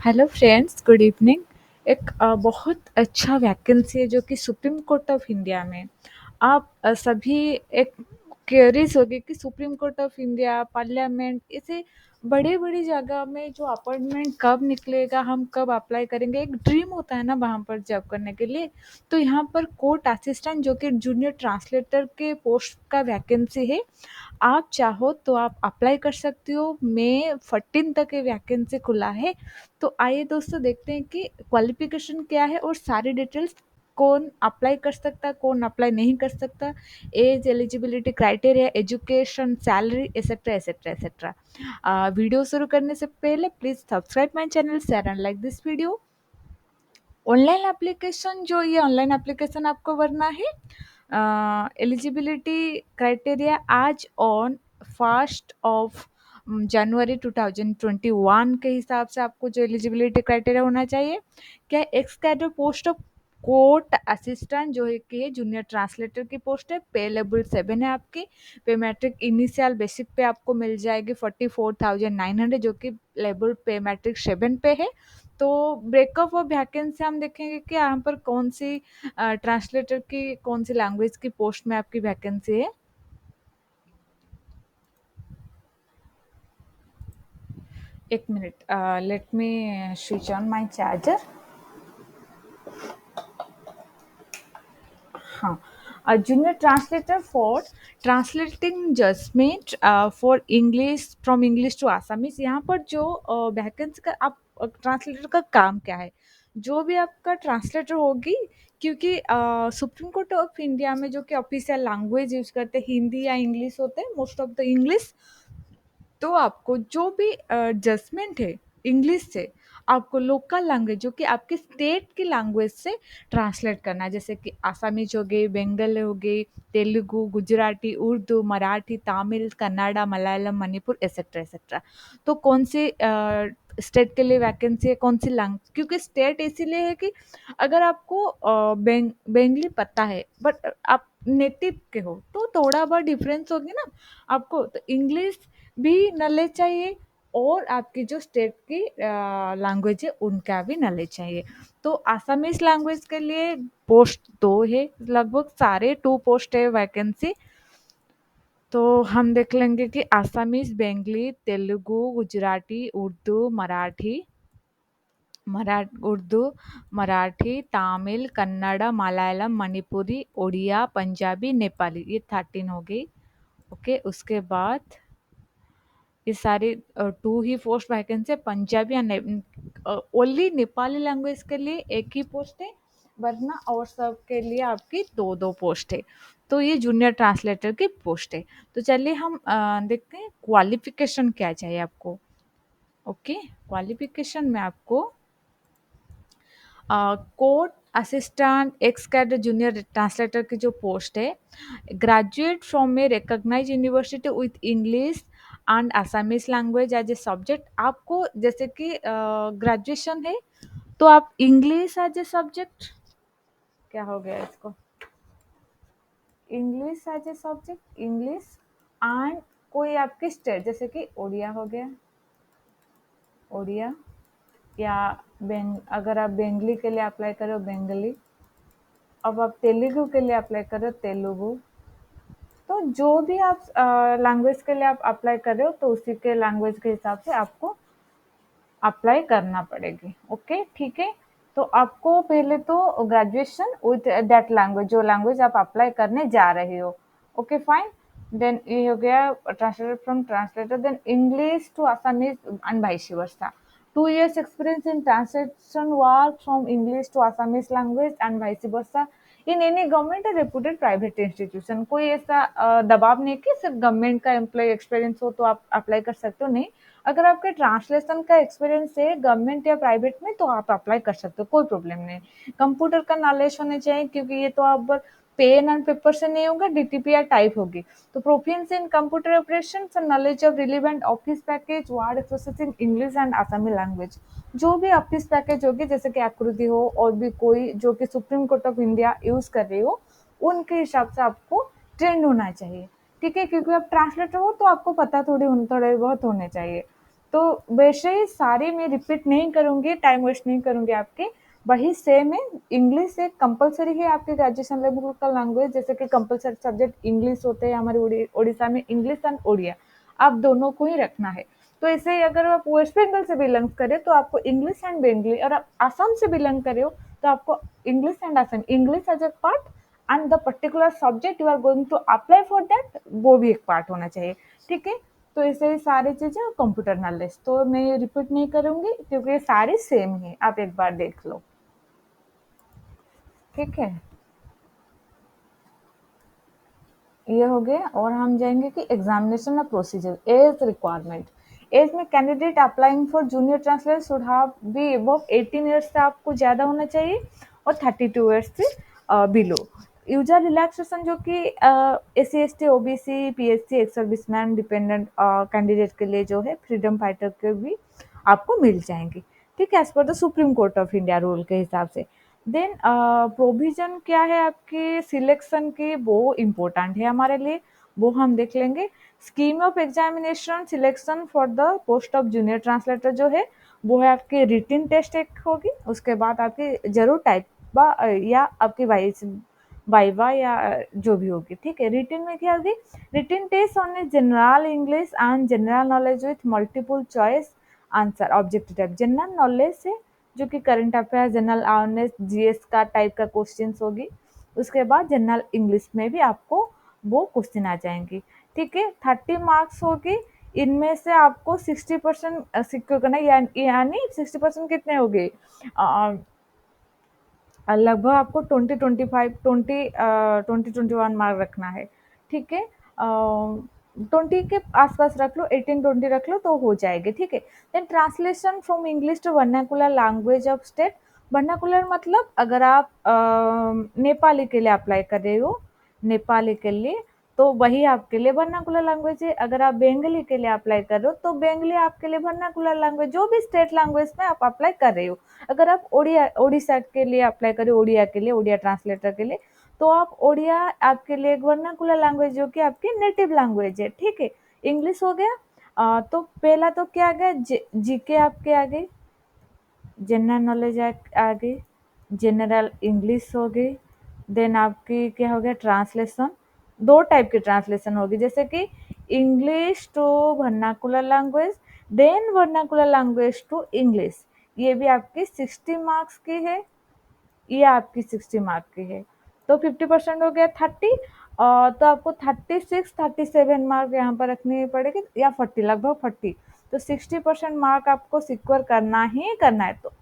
Hello friends, good evening. एक बहुत अच्छा वैकेंसी है जो कि सुप्रीम कोर्ट ऑफ इंडिया में। आप सभी एक क्यूरीज होगी कि supreme Court of India, parliament, ऐसे बड़ी बड़ी जगह में जो अपॉइंटमेंट कब निकलेगा, हम कब अप्लाई करेंगे। एक ड्रीम होता है ना वहाँ पर जॉब करने के लिए। तो यहाँ पर कोर्ट असिस्टेंट जो कि जूनियर ट्रांसलेटर के पोस्ट का वैकेंसी है। आप चाहो तो आप अप्लाई कर सकती हो। मई 14 तक ये वैकेंसी खुला है। तो आइए दोस्तों, देखते हैं कि क्वालिफिकेशन क्या है और सारी डिटेल्स, कौन अप्लाई कर सकता है, कौन अप्लाई नहीं कर सकता, age, eligibility criteria, education, salary, etcetera etcetera etcetera. Video शुरू करने से पहले please subscribe my channel, share and like this video. Online application, जो ये ऑनलाइन एप्लीकेशन आपको भरना है, एलिजिबिलिटी क्राइटेरिया आज ऑन 1 जनवरी 2021 के हिसाब से आपको जो एलिजिबिलिटी क्राइटेरिया होना चाहिए, क्या x cadre post of court assistant जो है कि जूनियर ट्रांसलेटर की पोस्ट है। पे लेवल 7 है आपकी। पे मैट्रिक इनिशियल बेसिक पे आपको मिल जाएगी 44,900, जो कि लेवल पे मैट्रिक 7 पे है। तो ब्रेकअप ऑफ वैकेंसी हम देखेंगे कि यहाँ पर कौन सी ट्रांसलेटर की, कौन सी लैंग्वेज की पोस्ट में आपकी वैकेंसी है। एक minute, let me switch on my charger. हाँ, junior translator for translating judgement for English, from English to Assamese. यहाँ पर जो वैकेंसी का आप ट्रांसलेटर का काम क्या है, जो भी आपका ट्रांसलेटर होगी, क्योंकि सुप्रीम कोर्ट ऑफ इंडिया में जो कि ऑफिशियल लैंग्वेज यूज करते हैं हिंदी या इंग्लिश होते हैं, मोस्ट ऑफ द इंग्लिश। तो आपको जो भी जजमेंट है इंग्लिश से, आपको लोकल लैंग्वेज जो कि आपके स्टेट की लैंग्वेज से ट्रांसलेट करना है। जैसे कि आसामीज हो गई, बंगाली हो गई, तेलुगु, गुजराती, उर्दू, मराठी, तमिल, कन्नड़ा, मलयालम, मणिपुर, एसेट्रा एसेट्रा। तो कौन सी स्टेट के लिए वैकेंसी है, कौन सी लैंग्वेज, क्योंकि स्टेट इसीलिए है कि अगर आपको बंगाली पता है बट आप नेटिव के हो तो थोड़ा बहुत डिफरेंस होगी ना आपको। तो इंग्लिश भी नॉलेज चाहिए और आपकी जो स्टेट की लैंग्वेज है उनका भी नॉलेज चाहिए। तो आसामीज लैंग्वेज के लिए पोस्ट 2 है, लगभग सारे 2 पोस्ट है वैकेंसी। तो हम देख लेंगे कि आसामीज, बंगाली, तेलुगु, गुजराती, उर्दू, मराठी, तमिल, कन्नड़ा, मलयालम, मणिपुरी, उड़िया, पंजाबी, नेपाली, ये 13 हो गई। ओके, उसके बाद ये सारी 2 ही पोस्ट वैकेंसी है। पंजाबी या ओनली नेपाली लैंग्वेज के लिए एक ही पोस्ट है, वरना और सब के लिए आपकी 2-2 पोस्ट है। तो ये जूनियर ट्रांसलेटर की पोस्ट है। तो चलिए हम देखते हैं क्वालिफिकेशन क्या चाहिए आपको। ओके, क्वालिफिकेशन में आपको court assistant ex cadre junior translator की जो पोस्ट है, graduate from a recognise university with English and Assamese language as a subject. आपको जैसे कि ग्रेजुएशन है तो आप इंग्लिश एज ए सब्जेक्ट, क्या हो गया इसको, English as a subject, English and कोई आपकी स्टेट, जैसे कि उड़िया हो गया, उड़िया, या अगर आप बंगाली के लिए अप्लाई करो बंगाली, अब आप तेलुगु के लिए अप्लाई करो तेलुगु। तो जो भी आप लैंग्वेज के लिए आप अप्लाई कर रहे हो तो उसी के लैंग्वेज के हिसाब से आपको अप्लाई करना पड़ेगी। ओके, ठीक है। तो आपको पहले तो ग्रेजुएशन विथ दैट लैंग्वेज, जो लैंग्वेज आप अप्लाई करने जा रहे हो। Okay, fine. देन ये हो गया translator from translator, then English to Assamese and vice versa. 2 years experience in translation work from English to Assamese language and vice versa in any government or reputed private institution। कोई ऐसा दबाव नहीं कि सिर्फ government का एम्प्लॉय एक्सपीरियंस हो तो आप अप्लाई कर सकते हो, नहीं। अगर आपके ट्रांसलेशन का एक्सपीरियंस है गवर्नमेंट या प्राइवेट में तो आप अप्लाई कर सकते हो, कोई प्रॉब्लम नहीं। कंप्यूटर का नॉलेज होना चाहिए, क्योंकि ये तो आप पेन एंड पेपर से नहीं होगा, डीटीपी या टाइप होगी। तो proficiency in computer operation and knowledge of relevant office package, word accessing English and Assamese language. जो भी ऑफिस पैकेज होगी, जैसे कि आकृति हो और भी कोई जो कि supreme Court of India use कर रही हो, उनके हिसाब से आपको ट्रेंड होना चाहिए। ठीक है, क्योंकि आप ट्रांसलेटर हो तो आपको पता थोड़े बहुत होने चाहिए। तो वैसे ही सारी मैं रिपीट नहीं करूँगी, टाइम वेस्ट नहीं करूँगी आपके, वही सेम है। इंग्लिश एक कंपल्सरी है आपके ग्रेजुएशन लेवल का लैंग्वेज, जैसे कि कंपल्सरी सब्जेक्ट इंग्लिश होते हैं हमारे उड़ीसा में, इंग्लिश एंड उड़िया, आप दोनों को ही रखना है। तो ऐसे ही अगर आप वेस्ट बंगाल से बिलोंग करें तो आपको इंग्लिश एंड बंगाली, और आप आसाम से बिलोंग करे हो तो आपको English and Assam, English as a part and the particular subject you are going to apply for that, वो भी एक पार्ट होना चाहिए, ठीक है। तो ऐसे ही सारी चीजें कंप्यूटर नॉलेज तो मैं ये रिपीट नहीं करूंगी क्योंकि ये सारी सेम है, आप एक बार देख लो, ठीक है। ये हो गया, और हम जाएंगे कि examination of procedure, age requirement. Age में candidate applying for junior translator should have be above 18 years से आपको ज़्यादा होना चाहिए, और 32 ईयर्स से बिलो। यूजर रिलैक्सेशन जो कि S C S T O B C P H C ex serviceman dependent candidate के लिए जो है, फ्रीडम फाइटर के भी आपको मिल जाएंगे, ठीक है, as per the Supreme Court of India rule के हिसाब से। देन प्रोविजन क्या है आपके सिलेक्शन की, वो इम्पोर्टेंट है हमारे लिए, वो हम देख लेंगे। Scheme of examination selection for the post of junior translator जो है, वो है आपकी रिटिन टेस्ट एक होगी, उसके बाद आपकी जरूर टाइप या आपकी वाइवा या जो भी होगी, ठीक है। रिटिन में क्या होगी, written test on general English and general knowledge with multiple choice answer, objective type general knowledge से, जो कि current affair, general awareness, GS का टाइप का क्वेश्चंस होगी। उसके बाद जनरल इंग्लिश में भी आपको वो क्वेश्चन आ जाएंगे, ठीक है। 30 मार्क्स होगी, इनमें से आपको 60% सिक्योर करना है, यानी 60% कितने हो गए, लगभग आपको 20 21 मार्क रखना है, ठीक है। 20 के आसपास रख लो, 18 20 रख लो तो हो जाएगी, ठीक है। Then translation from English to vernacular language of state. Vernacular मतलब अगर आप नेपाली के लिए अप्लाई कर रहे हो, नेपाली के लिए, तो वही आपके लिए वर्नाकुलर लैंग्वेज है। अगर आप बंगाली के लिए अप्लाई कर रहे हो तो बंगाली आपके लिए वर्नाकुलर लैंग्वेज, जो भी स्टेट लैंग्वेज में आप अप्लाई कर रहे हो। अगर आप ओडिया ओडिशा के लिए अप्लाई करें, ओडिया के लिए, ओडिया ट्रांसलेटर के लिए, तो आप ओडिया आपके लिए एक वर्नाकुलर लैंग्वेज जो कि आपकी नेटिव लैंग्वेज है, ठीक है। इंग्लिश हो गया। तो पहला तो क्या आ गया, जीके आपके आ गई, जनरल नॉलेज आ गई, जनरल इंग्लिश हो गई। देन आपकी क्या हो गया, ट्रांसलेशन, दो टाइप की ट्रांसलेशन होगी, जैसे कि English to vernacular language, then vernacular language to English, ये भी आपकी 60 मार्क्स की है, ये आपकी 60 मार्क की है। तो 50% हो गया 30, तो आपको 36 37 मार्क यहाँ पर रखनी पड़ेगी, या 40, लगभग 40। तो 60% मार्क आपको सिक्योर करना ही करना है, तो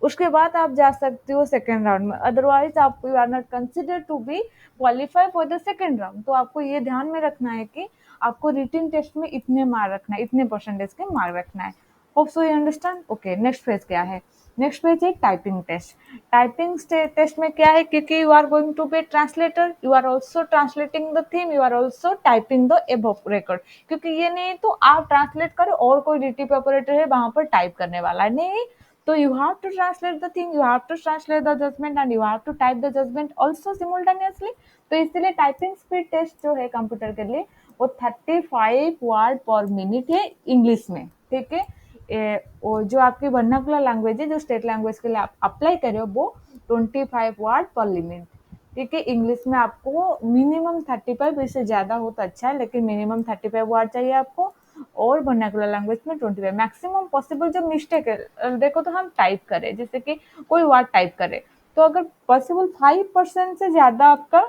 उसके बाद आप जा सकते हो सेकेंड राउंड में, अदरवाइज आप you are not consider to be qualify for the second round. तो आपको ये ध्यान में रखना है कि आपको रिटन टेस्ट में इतने मार्क रखना है, इतने परसेंटेज के मार्क रखना है। Hope so you understand. Okay, next phase क्या है, नेक्स्ट पेज है टाइपिंग टेस्ट। टाइपिंग टेस्ट में क्या है, क्योंकि you are going to be translator, you are also translating the theme, you are also typing the above record, क्योंकि ये नहीं तो आप ट्रांसलेट करो और कोई डीटीपी ऑपरेटर है वहां पर टाइप करने वाला है, नहीं। तो you have to translate the thing, you have to translate the judgment and you have to type the judgment also simultaneously। तो इसलिए टाइपिंग स्पीड टेस्ट जो है कंप्यूटर के लिए, वो 35 वर्ड पर मिनट है इंग्लिश में, ठीक है। वो जो आपकी वर्नाकुलर लैंग्वेज है, जो स्टेट लैंग्वेज के लिए आप अप्लाई कर रहे हो, वो 25 वर्ड पर मिनट, ठीक है। इंग्लिश में आपको मिनिमम 35, इससे ज़्यादा हो तो अच्छा है, लेकिन मिनिमम 35 वर्ड चाहिए आपको, और वर्नाकुलर लैंग्वेज में 25। मैक्सिमम पॉसिबल जो मिस्टेक है, देखो तो हम टाइप करें, जैसे कि कोई वर्ड टाइप करें, तो अगर पॉसिबल 5% से ज़्यादा आपका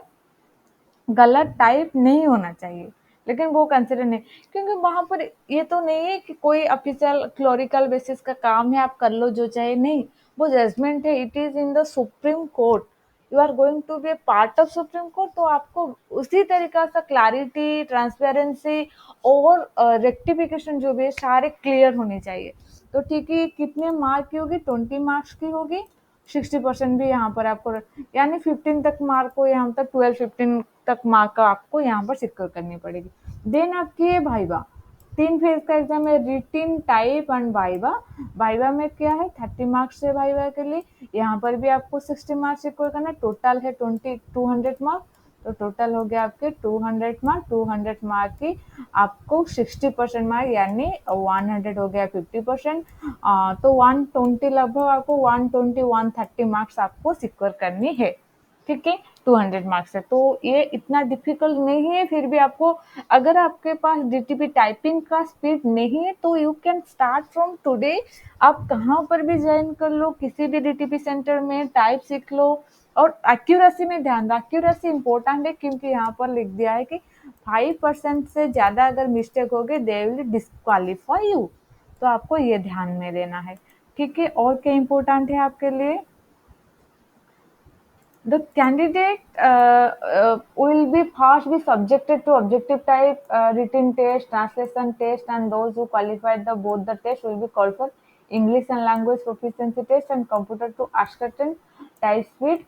गलत टाइप नहीं होना चाहिए, लेकिन वो कंसिडर नहीं, क्योंकि वहां पर ये तो नहीं है कि कोई ऑफिशियल क्लोरिकल बेसिस का काम है, आप कर लो जो चाहे, नहीं। वो जजमेंट है, it is in the Supreme Court, you are going to be a part of Supreme Court, तो आपको उसी तरीका से क्लैरिटी, ट्रांसपेरेंसी और रेक्टिफिकेशन जो भी है, सारे क्लियर होने चाहिए। तो ठीक है, कितने मार्क की होगी, 20 मार्क्स की होगी। 60% भी यहाँ पर आपको, यानी 15 तक मार्क को, यहाँ तक 12 15 तक मार्क का आपको यहाँ पर सिक्योर करनी पड़ेगी। देन आपकी है वाइवा, 3 फेज का एग्जाम है, रिटिन, टाइप एंड वाइवा। वाइवा में क्या है, 30 मार्क्स है वाइवा के लिए, यहाँ पर भी आपको 60 मार्क्स सिक्योर करना है, टोटल है 200 मार्क्स। तो टोटल हो गया आपके 200 मार्क, 200 मार्क की आपको 60% मार्क यानी 100 हो गया 50%। तो 120 लगभग आपको 120-130 मार्क्स आपको सिक्योर करनी है, ठीक है, 200 मार्क्स है। तो ये इतना डिफिकल्ट नहीं है, फिर भी आपको अगर आपके पास डीटीपी टाइपिंग का स्पीड नहीं है तो you can start from today. आप कहाँ पर भी ज्वाइन कर लो, किसी भी डीटीपी सेंटर में टाइप सीख लो, और एक्यूरेसी में ध्यान दो। एक्यूरेसी इंपॉर्टेंट है क्योंकि यहाँ पर लिख दिया है कि 5% से ज्यादा अगर मिस्टेक होगी दे विल डिस्क्वालीफाई यू। तो आपको ये ध्यान में देना है, ठीक है। और क्या इम्पोर्टेंट है आपके लिए? The candidate will be first be subjected to objective type written test, translation test, and those who qualified the both the test will be called for English and language proficiency test and computer to ascertain type speed.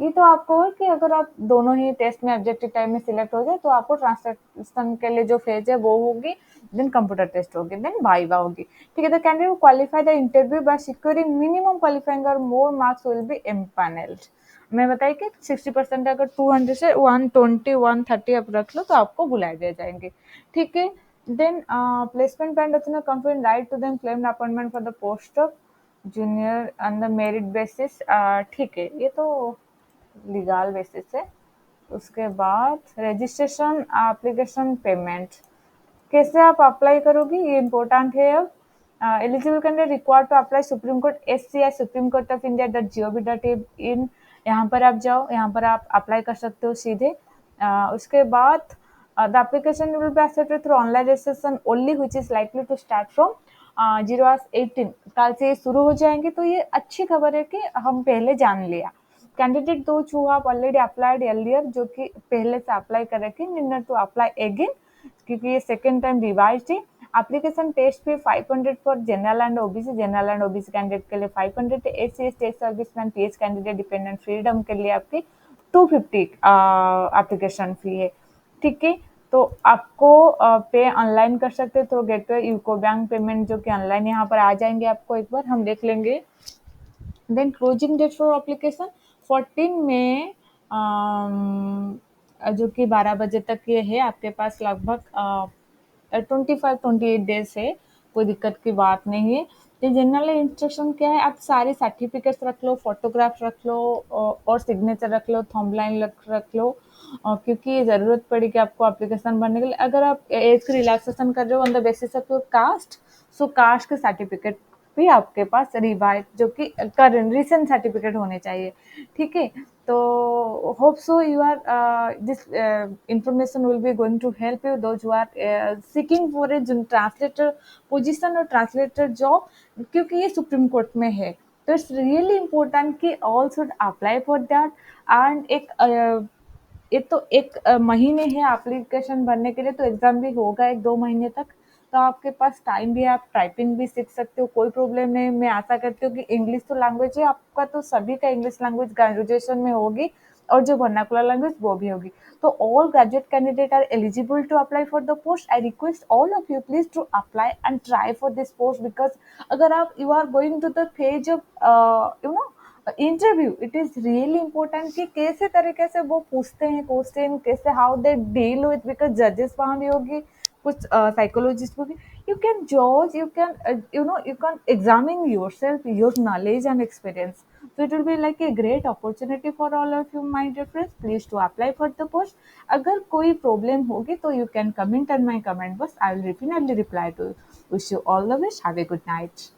ये तो आपको है कि अगर आप दोनों ही test में objective type में सिलेक्ट हो जाए तो आपको ट्रांसलेशन के लिए जो फेज है वो होगी, देन कंप्यूटर टेस्ट होगी, देन वाइवा होगी, ठीक है। The candidate qualify the interview by securing minimum qualifying और more marks will be empanelled. मैं बताई कि 60% अगर 200 से 120-130 आप रख लो तो आपको बुलाए दे जाएंगे, ठीक है। देन प्लेसमेंट बैंड रचना company right to them claim appointment for the post of junior on the merit basis, ठीक है, ये तो लीगल बेसिस है। उसके बाद रजिस्ट्रेशन एप्लीकेशन पेमेंट कैसे आप अप्लाई करोगी, ये इम्पोर्टेंट है। अब eligible candidate required to apply Supreme Court SCI Supreme Court of India .gov.in, यहाँ पर आप जाओ, यहाँ पर आप अप्लाई कर सकते हो सीधे। उसके बाद the application will be accepted through online registration only which is likely to start from 0-18 कल से शुरू हो जाएंगे। तो ये अच्छी खबर है कि हम पहले जान लिया। कैंडिडेट दो who have already applied earlier, जो कि पहले से अप्लाई कर रखे, नीड टू अप्लाई अगेन क्योंकि ये सेकेंड टाइम रिवाइज थी। एप्लीकेशन टेस्ट पे 500 for general and OBC, general and OBC candidate के लिए 500 है। SC ST serviceman pH candidate dependent freedom के लिए आपकी 250 एप्लीकेशन फी है, ठीक है। तो आपको पे ऑनलाइन कर सकते हो तो गेटवे यूको बैंक पेमेंट, जो कि ऑनलाइन यहाँ पर आ जाएंगे, आपको एक बार हम देख लेंगे। Then closing date for application 14 में, जो कि 12 बजे तक ये है आपके पास, लगभग 25-28 डेज है, कोई दिक्कत की बात नहीं है। तो जनरल इंस्ट्रक्शन क्या है, आप सारे सर्टिफिकेट्स रख लो, फोटोग्राफ रख लो, और सिग्नेचर रख लो, थंब लाइन रख लो, क्योंकि ये ज़रूरत पड़ेगी आपको एप्लीकेशन भरने के लिए। अगर आप एज की रिलैक्सेशन कर रहे हो on the basis of your caste, so caste के सर्टिफिकेट भी आपके पास रिवाइज, जो कि करंट रिसेंट सर्टिफिकेट होने चाहिए, ठीक है। तो hope so you are this information will be going to help you those who are seeking for a translator position और ट्रांसलेटर जॉब, क्योंकि ये सुप्रीम कोर्ट में है। तो इट्स रियली इम्पोर्टेंट कि all should apply for that. And ये तो एक महीने है एप्लीकेशन भरने के लिए, तो एग्जाम भी होगा 1-2 महीने तक, तो आपके पास टाइम भी है, आप टाइपिंग भी सीख सकते हो, कोई प्रॉब्लम नहीं। मैं आशा करती हूँ कि इंग्लिश तो लैंग्वेज है आपका, तो सभी का इंग्लिश लैंग्वेज ग्रेजुएशन में होगी, और जो वर्नाकुलर लैंग्वेज वो भी होगी। तो all graduate candidate are eligible to apply for the post. I request all of you please to apply and try for this post, because अगर आप you are going to the phase of you know interview, it is really important कि कैसे तरीके से वो पूछते हैं question, कैसे how they deal with, because जजेस वहाँ भी होगी, कुछ साइकोलॉजिस्ट होगी। You can judge, you can you can examine yourself, your knowledge and experience. So it will be like a great opportunity for all of you, my dear friends. Please to apply for the post. अगर कोई problem होगी तो you can comment on my comment box. I will definitely reply to you. Wish you all the best. Have a good night.